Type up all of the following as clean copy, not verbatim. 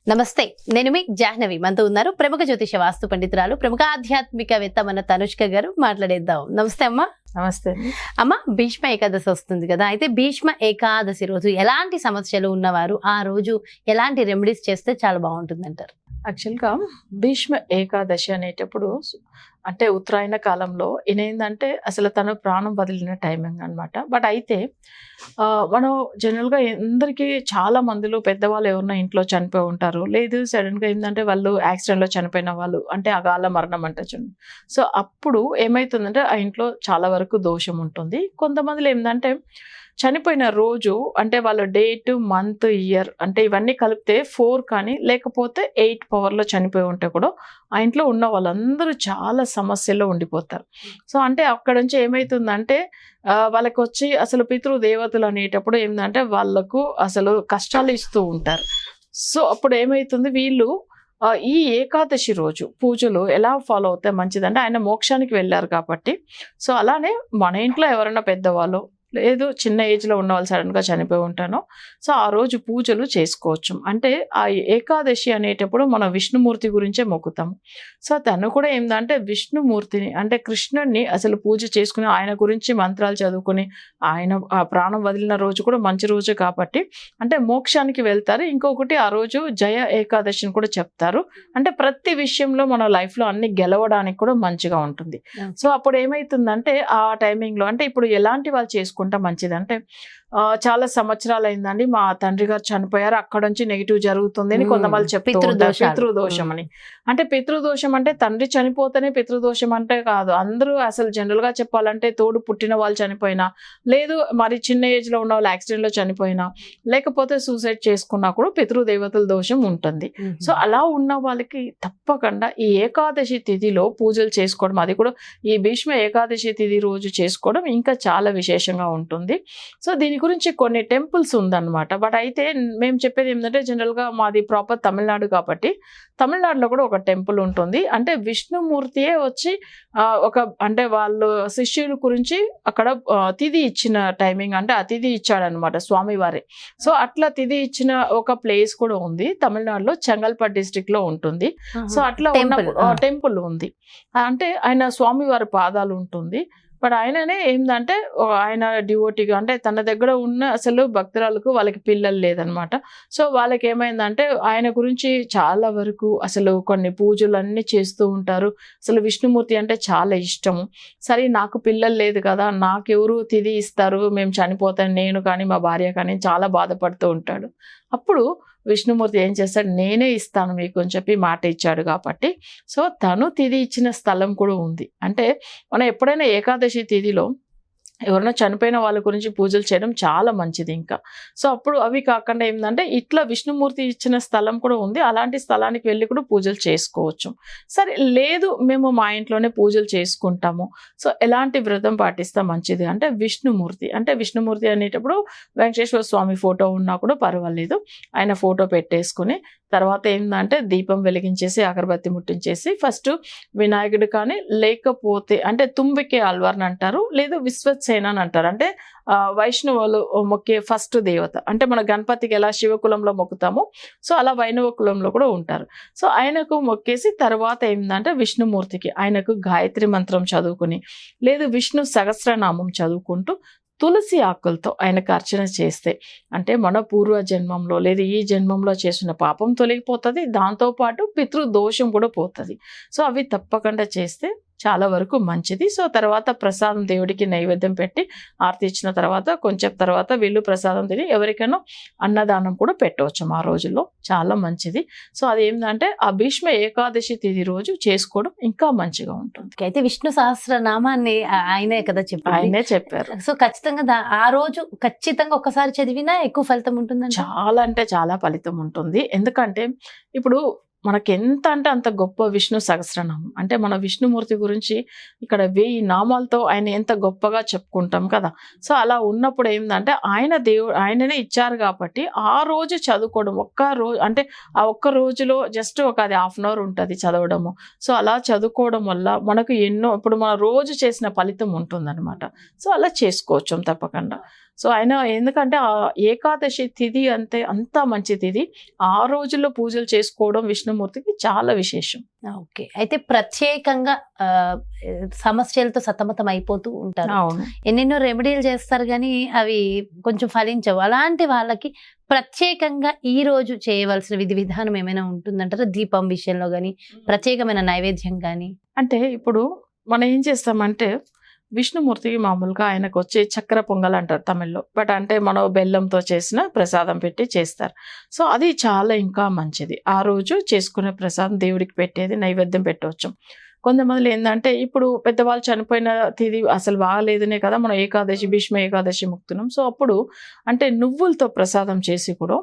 నమస్తే, నేను మీ జాహ్నవి. మనతో ఉన్నారు ప్రముఖ జ్యోతిష వాస్తు పండితురాలు, ప్రముఖ ఆధ్యాత్మికవేత్త మన తనుష్క గారు. మాట్లాడేద్దాం. నమస్తే అమ్మా. నమస్తే అమ్మ, భీష్మ ఏకాదశి వస్తుంది కదా, అయితే భీష్మ ఏకాదశి రోజు ఎలాంటి సమస్యలు ఉన్నవారు ఆ రోజు ఎలాంటి రెమెడీస్ చేస్తే చాలా బాగుంటుంది అంటారు? యాక్చువల్గా భీష్మ ఏకాదశి అనేటప్పుడు అంటే ఉత్తరాయణ కాలంలో ఏంటంటే అసలు తను ప్రాణం వదిలిన టైమింగ్ అనమాట. బట్ అయితే మనం జనరల్గా అందరికీ చాలా మందిలో పెద్దవాళ్ళు ఎవరైనా ఇంట్లో చనిపోయి ఉంటారు, లేదు సడన్గా ఏంటంటే వాళ్ళు యాక్సిడెంట్లో చనిపోయిన వాళ్ళు, అంటే అకాల మరణం అంటే చూడండి. సో అప్పుడు ఏమవుతుందంటే ఆ ఇంట్లో చాలా వరకు దోషం ఉంటుంది. కొంతమందిలో ఏంటంటే చనిపోయిన రోజు అంటే వాళ్ళ డేట్, మంత్, ఇయర్ అంటే ఇవన్నీ కలిపితే 4 కానీ లేకపోతే 8 పవర్లో చనిపోయి ఉంటే కూడా ఆ ఇంట్లో ఉన్న వాళ్ళందరూ చాలా సమస్యల్లో ఉండిపోతారు. సో అంటే అక్కడ నుంచి ఏమవుతుందంటే వాళ్ళకి వచ్చి అసలు పితృదేవతలు అనేటప్పుడు ఏంటంటే వాళ్ళకు అసలు కష్టాలు ఇస్తూ ఉంటారు. సో అప్పుడు ఏమవుతుంది, వీళ్ళు ఈ ఏకాదశి రోజు పూజలు ఎలా ఫాలో అవుతే మంచిదంటే ఆయన మోక్షానికి వెళ్ళారు కాబట్టి. సో అలానే మన ఇంట్లో ఎవరైనా పెద్దవాళ్ళు లేదు చిన్న ఏజ్లో ఉన్న వాళ్ళు సడన్గా చనిపోయి ఉంటాను, సో ఆ రోజు పూజలు చేసుకోవచ్చు. అంటే ఆ ఏకాదశి అనేటప్పుడు మనం విష్ణుమూర్తి గురించే మొక్కుతాము. సో తను కూడా ఏంటంటే విష్ణుమూర్తిని అంటే కృష్ణుడిని అసలు పూజ చేసుకుని ఆయన గురించి మంత్రాలు చదువుకుని ఆయన ఆ ప్రాణం వదిలిన రోజు కూడా మంచి రోజు కాబట్టి అంటే మోక్షానికి వెళ్తారు. ఇంకొకటి ఆ రోజు జయ ఏకాదశిని కూడా చెప్తారు. అంటే ప్రతి విషయంలో మన లైఫ్లో అన్ని గెలవడానికి కూడా మంచిగా ఉంటుంది. సో అప్పుడు ఏమవుతుందంటే ఆ టైమింగ్లో అంటే ఇప్పుడు ఎలాంటి వాళ్ళు చేసుకుంటే మంచిదంటే చాలా సంవత్సరాలు అయిందండి, మా తండ్రి గారు చనిపోయారు, అక్కడ నుంచి నెగిటివ్ జరుగుతుంది అని కొంతమంది చెప్తూ ఉంటారు. పితృదోషం అని. అంటే పితృదోషం అంటే తండ్రి చనిపోతేనే పితృదోషం అంటే కాదు. అందరూ అసలు జనరల్ గా చెప్పాలంటే తోడు పుట్టిన వాళ్ళు చనిపోయినా, లేదు మరి చిన్న ఏజ్ లో ఉన్న వాళ్ళు యాక్సిడెంట్ లో చనిపోయినా, లేకపోతే సూసైడ్ చేసుకున్నా కూడా పితృదేవతల దోషం ఉంటుంది. సో అలా ఉన్న వాళ్ళకి తప్పకుండా ఈ ఏకాదశి తిథిలో పూజలు చేసుకోవడం, అది కూడా ఈ భీష్మ ఏకాదశి తిథి రోజు చేసుకోవడం ఇంకా చాలా విశేషంగా ఉంటుంది. సో దీని గురించి కొన్ని టెంపుల్స్ ఉందన్నమాట. బట్ అయితే మేము చెప్పేది ఏంటంటే జనరల్గా మాది ప్రాపర్ తమిళనాడు కాబట్టి తమిళనాడులో కూడా ఒక టెంపుల్ ఉంటుంది. అంటే విష్ణుమూర్తియే వచ్చి ఒక అంటే వాళ్ళు శిష్యుల గురించి అక్కడ తిథి ఇచ్చిన టైమింగ్ అంటే ఆ తిథి ఇచ్చాడనమాట స్వామివారి. సో అట్లా తిథి ఇచ్చిన ఒక ప్లేస్ కూడా ఉంది తమిళనాడులో, చెంగల్పట్ డిస్ట్రిక్ట్ లో ఉంటుంది. సో అట్లా ఉన్న టెంపుల్ ఉంది. అంటే ఆయన స్వామివారి పాదాలు ఉంటుంది. బట్ ఆయననే ఏంటంటే ఆయన డివోటీగా అంటే తన దగ్గర ఉన్న అసలు భక్తురాలకు వాళ్ళకి పిల్లలు లేదనమాట. సో వాళ్ళకి ఏమైందంటే ఆయన గురించి చాలా వరకు అసలు కొన్ని పూజలు అన్నీ చేస్తూ ఉంటారు. అసలు విష్ణుమూర్తి అంటే చాలా ఇష్టము. సరే నాకు పిల్లలు లేదు కదా, నాకెవరు తిథి ఇస్తారు, మేము చనిపోతాను నేను కానీ మా భార్య కానీ చాలా బాధపడుతూ ఉంటాడు. అప్పుడు విష్ణుమూర్తి ఏం చేస్తాడు, నేనే ఇస్తాను మీకు అని చెప్పి మాట ఇచ్చాడు కాబట్టి సో తను తిథి ఇచ్చిన స్థలం కూడా ఉంది. అంటే మనం ఎప్పుడైనా ఏకాదశి తిథిలో ఎవరైనా చనిపోయిన వాళ్ళ గురించి పూజలు చేయడం చాలా మంచిది ఇంకా. సో అప్పుడు అవి కాకుండా ఏంటంటే ఇట్లా విష్ణుమూర్తి ఇచ్చిన స్థలం కూడా ఉంది, అలాంటి స్థలానికి వెళ్ళి కూడా పూజలు చేసుకోవచ్చు. సరే లేదు మేము మా ఇంట్లోనే పూజలు చేసుకుంటాము, సో ఎలాంటి వ్రతం పాటిస్తే మంచిది అంటే విష్ణుమూర్తి అనేటప్పుడు వెంకటేశ్వర స్వామి ఫోటో ఉన్నా కూడా పర్వాలేదు, ఆయన ఫోటో పెట్టేసుకుని తర్వాత ఏంటంటే దీపం వెలిగించేసి అగరబత్తి ముట్టించేసి ఫస్ట్ వినాయకుడు కానీ లేకపోతే అంటే తుంబికే ఆల్వార్ని అంటారు, లేదు విశ్వసేన అని అంటారు. అంటే వైష్ణవులు మొక్కే ఫస్ట్ దేవత. అంటే మన గణపతికి ఎలా శివకులంలో మొక్కుతామో సో అలా వైణవ కులంలో కూడా ఉంటారు. సో ఆయనకు మొక్కేసి తర్వాత ఏంటంటే విష్ణుమూర్తికి ఆయనకు గాయత్రి మంత్రం చదువుకుని, లేదు విష్ణు సహస్రనామం చదువుకుంటూ తులసి ఆకులతో ఆయనకు అర్చన చేస్తే అంటే మన పూర్వ జన్మంలో లేదా ఈ జన్మంలో చేసిన పాపం తొలగిపోతుంది, దాంతోపాటు పితృదోషం కూడా పోతుంది. సో అవి తప్పకుండా చేస్తే చాలా వరకు మంచిది. సో తర్వాత ప్రసాదం దేవుడికి నైవేద్యం పెట్టి ఆరతి ఇచ్చిన తర్వాత కొంచెం తర్వాత వీళ్ళు ప్రసాదం తిని ఎవరికైనా అన్నదానం కూడా పెట్టవచ్చు ఆ రోజుల్లో, చాలా మంచిది. సో అదేంటంటే ఆ భీష్మ ఏకాదశి తిథి రోజు చేసుకోవడం ఇంకా మంచిగా ఉంటుంది. అయితే విష్ణు సహస్రనామాన్ని ఆయనే కదా చెప్పారు, ఆయనే చెప్పారు. సో ఖచ్చితంగా ఆ రోజు ఖచ్చితంగా ఒక్కసారి చదివినా ఎక్కువ ఫలితం ఉంటుంది. చాలా అంటే చాలా ఫలితం ఉంటుంది. ఎందుకంటే ఇప్పుడు మనకి ఎంత అంటే అంత గొప్ప విష్ణు సహస్రనామం. అంటే మన విష్ణుమూర్తి గురించి ఇక్కడ 1000 నామాలతో ఆయన ఎంత గొప్పగా చెప్పుకుంటాం కదా. సో అలా ఉన్నప్పుడు ఏంటంటే ఆయననే ఇచ్చారు కాబట్టి ఆ రోజు చదువుకోవడం, ఒక్క రోజు అంటే ఆ ఒక్క రోజులో జస్ట్ అది 1/2 అవర్ ఉంటుంది చదవడము. సో అలా చదువుకోవడం వల్ల మనకు ఎన్నో ఇప్పుడు మన రోజు చేసిన ఫలితం ఉంటుందన్నమాట. సో అలా చేసుకోవచ్చు తప్పకుండా. సో ఆయన ఎందుకంటే ఆ ఏకాదశి తిథి అంటే అంత మంచి తిథి. ఆ రోజుల్లో పూజలు చేసుకోవడం విష్ణుమూర్తికి చాలా విశేషం. ఓకే. అయితే ప్రత్యేకంగా సమస్యలతో సతమతం అయిపోతూ ఉంటారు. అవును. ఎన్నెన్నో రెమెడీలు చేస్తారు కానీ అవి కొంచెం ఫలించవు. అలాంటి వాళ్ళకి ప్రత్యేకంగా ఈ రోజు చేయవలసిన విధి విధానం ఏమైనా ఉంటుందంటారా? దీపం విషయంలో కానీ, ప్రత్యేకమైన నైవేద్యం కానీ? అంటే ఇప్పుడు మనం ఏం చేస్తామంటే విష్ణుమూర్తికి మామూలుగా ఆయనకు వచ్చే చక్కెర పొంగల్ అంటారు తమిళ్లో. బట్ అంటే మనం బెల్లంతో చేసిన ప్రసాదం పెట్టి చేస్తారు. సో అది చాలా ఇంకా మంచిది. ఆ రోజు చేసుకునే ప్రసాదం దేవుడికి పెట్టేది నైవేద్యం పెట్టవచ్చు. కొంతమంది ఏంటంటే ఇప్పుడు పెద్దవాళ్ళు చనిపోయిన తిథి అసలు బాగాలేదనే కదా మనం ఏకాదశి భీష్మ ఏకాదశి ముక్తున్నాం. సో అప్పుడు అంటే నువ్వులతో ప్రసాదం చేసి కూడా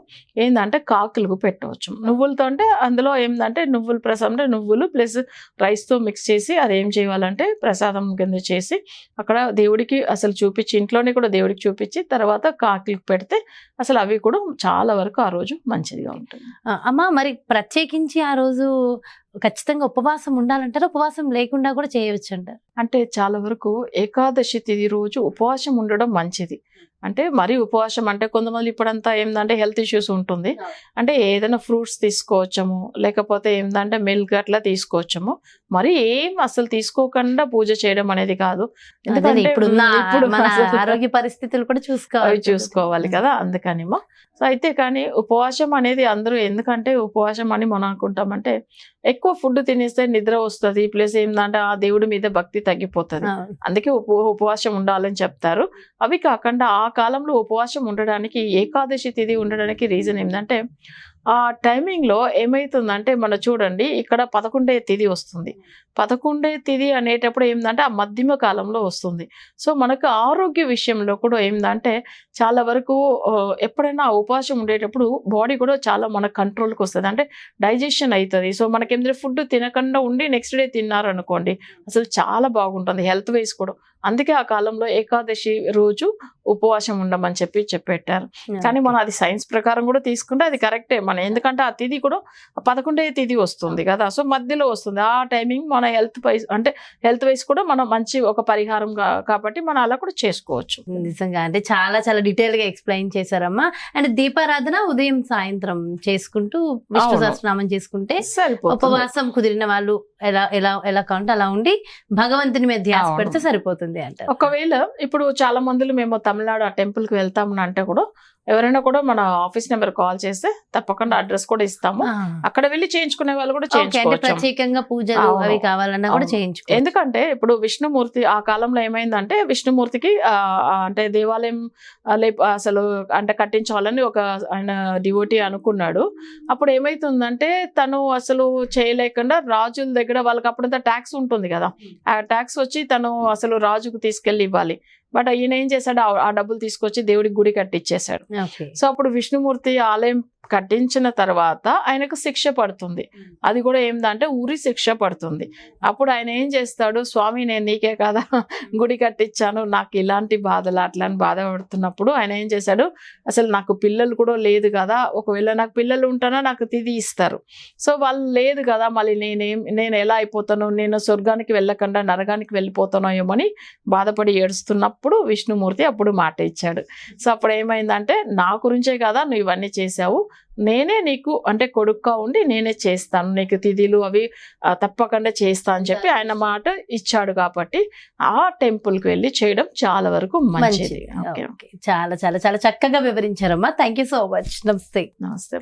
ఏంటంటే కాకులకు పెట్టవచ్చు. నువ్వులతో అంటే అందులో ఏంటంటే నువ్వుల ప్రసాదం అంటే నువ్వులు ప్లస్ రైస్తో మిక్స్ చేసి అది ఏం చేయాలంటే ప్రసాదం కింద చేసి అక్కడ దేవుడికి అసలు చూపించి ఇంట్లోనే కూడా దేవుడికి చూపించి తర్వాత కాకులకు పెడితే అసలు అవి కూడా చాలా వరకు ఆ రోజు మంచిదిగా ఉంటుంది. అమ్మ మరి ప్రత్యేకించి ఆ రోజు ఖచ్చితంగా ఉపవాసం ఉండాలంటారా? ఉపవాసం లేకుండా కూడా చేయవచ్చు అంటారు? అంటే చాలా వరకు ఏకాదశి తిథి రోజు ఉపవాసం ఉండడం మంచిది. అంటే మరీ ఉపవాసం అంటే కొంతమంది ఇప్పుడంతా ఏంటంటే హెల్త్ ఇష్యూస్ ఉంటుంది. అంటే ఏదైనా ఫ్రూట్స్ తీసుకోవచ్చము, లేకపోతే ఏంటంటే మిల్క్ అట్లా తీసుకోవచ్చము. మరి ఏం అసలు తీసుకోకుండా పూజ చేయడం అనేది కాదు. ఎందుకంటే ఇప్పుడు మన అసలు ఆరోగ్య పరిస్థితులు కూడా అవి చూసుకోవాలి కదా, అందుకనిమో. సో అయితే కానీ ఉపవాసం అనేది అందరూ ఎందుకంటే ఉపవాసం అని మనం అనుకుంటామంటే ఎక్కువ ఫుడ్ తినేస్తే నిద్ర వస్తుంది, ప్లస్ ఏంటంటే ఆ దేవుడి మీద భక్తి తగ్గిపోతుంది. అందుకే ఉపవాసం ఉండాలని చెప్తారు. అవి కాకుండా ఆ కాలంలో ఉపవాసం ఉండడానికి ఏకాదశి తిథి ఉండడానికి రీజన్ ఏంటంటే ఆ టైమింగ్లో ఏమవుతుందంటే మనం చూడండి ఇక్కడ 11వ తిథి వస్తుంది. 11వ తిథి అనేటప్పుడు ఏంటంటే ఆ మధ్యమ కాలంలో వస్తుంది. సో మనకు ఆరోగ్య విషయంలో కూడా ఏంటంటే చాలా వరకు ఎప్పుడైనా ఉపవాసం ఉండేటప్పుడు బాడీ కూడా చాలా మన కంట్రోల్కి వస్తుంది, అంటే డైజెషన్ అవుతుంది. సో మనకేంటంటే ఫుడ్ తినకుండా ఉండి నెక్స్ట్ డే తిన్నారనుకోండి అసలు చాలా బాగుంటుంది హెల్త్ వైజ్ కూడా. అందుకే ఆ కాలంలో ఏకాదశి రోజు ఉపవాసం ఉండమని చెప్పి పెట్టారు. కానీ మనం అది సైన్స్ ప్రకారం కూడా తీసుకుంటే అది కరెక్టే మనం, ఎందుకంటే ఆ తిథి కూడా 11వ తిథి వస్తుంది కదా, సో మధ్యలో వస్తుంది. ఆ టైమింగ్ మన హెల్త్ వైజ్ అంటే హెల్త్ వైజ్ కూడా మనం మంచి ఒక పరిహారం కాబట్టి మనం అలా కూడా చేసుకోవచ్చు. నిజంగా అంటే చాలా చాలా డీటెయిల్ గా ఎక్స్ప్లెయిన్ చేశారమ్మా. అండ్ దీపారాధన ఉదయం సాయంత్రం చేసుకుంటూ విష్ణు సహస్రనామం చేసుకుంటే సరిపోతుంది. ఉపవాసం కుదిరిన వాళ్ళు ఎలా ఎలా ఎలా కావాలంటే అలా ఉండి భగవంతుని మీద ధ్యాస పెడితే సరిపోతుంది అంటారు. ఒకవేళ ఇప్పుడు చాలా మందిలో మేము తమిళనాడు ఆ టెంపుల్ కి వెళ్తామని అంటే కూడా ఎవరైనా కూడా మన ఆఫీస్ నెంబర్ కాల్ చేస్తే తప్పకుండా అడ్రస్ కూడా ఇస్తాము. అక్కడ వెళ్ళి చేయించుకునే వాళ్ళు కూడా చేయించుకోవచ్చు. ప్రత్యేకంగా పూజలు అవి కావాలన్నా కూడా చేయించుకోవచ్చు. ఎందుకంటే ఇప్పుడు విష్ణుమూర్తి ఆ కాలంలో ఏమైందంటే విష్ణుమూర్తికి అంటే దేవాలయం అసలు అంటే కట్టించాలని ఒక ఆయన డివోటీ అనుకున్నాడు. అప్పుడు ఏమైతుందంటే తను అసలు చేయలేకుండా రాజుల దగ్గర వాళ్ళకి అప్పుడంతా ట్యాక్స్ ఉంటుంది కదా, ఆ ట్యాక్స్ వచ్చి తను అసలు రాజుకు తీసుకెళ్లి ఇవ్వాలి. బట్ ఈయన ఏం చేశాడు, ఆ డబ్బులు తీసుకొచ్చి దేవుడికి గుడి కట్టించేశాడు. సో అప్పుడు విష్ణుమూర్తి ఆలయం కట్టించిన తర్వాత ఆయనకు శిక్ష పడుతుంది. అది కూడా ఏందంటే ఉరి శిక్ష పడుతుంది. అప్పుడు ఆయన ఏం చేస్తాడు, స్వామి నేను నీకే కదా గుడి కట్టించాను, నాకు ఇలాంటి బాధలు అట్లా అని బాధపడుతున్నప్పుడు ఆయన ఏం చేశాడు, అసలు నాకు పిల్లలు కూడా లేదు కదా, ఒకవేళ నాకు పిల్లలు ఉంటానో నాకు తిథి ఇస్తారు, సో వాళ్ళు లేదు కదా మళ్ళీ నేను ఎలా అయిపోతాను, నేను స్వర్గానికి వెళ్ళకుండా నరకానికి వెళ్ళిపోతానో ఏమని బాధపడి ఏడుస్తున్నప్పుడు విష్ణుమూర్తి అప్పుడు మాట ఇచ్చాడు. సో అప్పుడు ఏమైందంటే నా గురించే కదా నువ్వు ఇవన్నీ చేశావు, నేనే నీకు అంటే కొడుకుగా ఉండి నేనే చేస్తాను, నీకు తిథిలు అవి తప్పకుండా చేస్తా అని చెప్పి ఆయన మాట ఇచ్చాడు. కాబట్టి ఆ టెంపుల్ కి వెళ్ళి చేయడం చాలా వరకు మంచిది. చాలా చాలా చాలా చక్కగా వివరించారమ్మా. Thank you so much. నమస్తే. నమస్తే.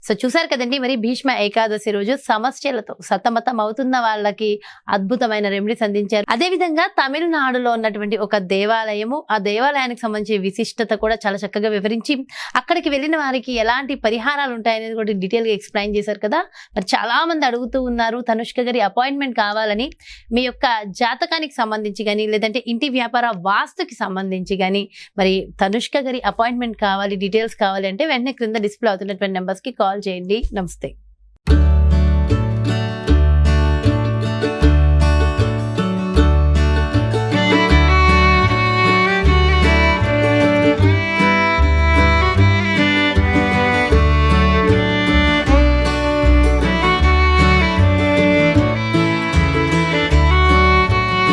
సో చూసారు కదండి, మరి భీష్మ ఏకాదశి రోజు సమస్యలతో సతమతం అవుతున్న వాళ్ళకి అద్భుతమైన రెమెడీస్ అందించారు. అదే విధంగా తమిళనాడులో ఉన్నటువంటి ఒక దేవాలయము, ఆ దేవాలయానికి సంబంధించి విశిష్టత కూడా చాలా చక్కగా వివరించి అక్కడికి వెళ్ళిన వారికి ఎలాంటి పరిహారాలు ఉంటాయనేది కూడా డీటెయిల్ గా ఎక్స్ప్లెయిన్ చేశారు కదా. మరి చాలా మంది అడుగుతూ ఉన్నారు తనుష్క గారి అపాయింట్మెంట్ కావాలని. మీ యొక్క జాతకానికి సంబంధించి కానీ లేదంటే ఇంటి వ్యాపార వాస్తుకి సంబంధించి కానీ మరి తనుష్క గారి అపాయింట్మెంట్ కావాలి, డీటెయిల్స్ కావాలి అంటే వెంటనే క్రింద డిస్ప్లే అవుతున్నటువంటి నెంబర్స్ కి కాల్ చేయండి. నమస్తే.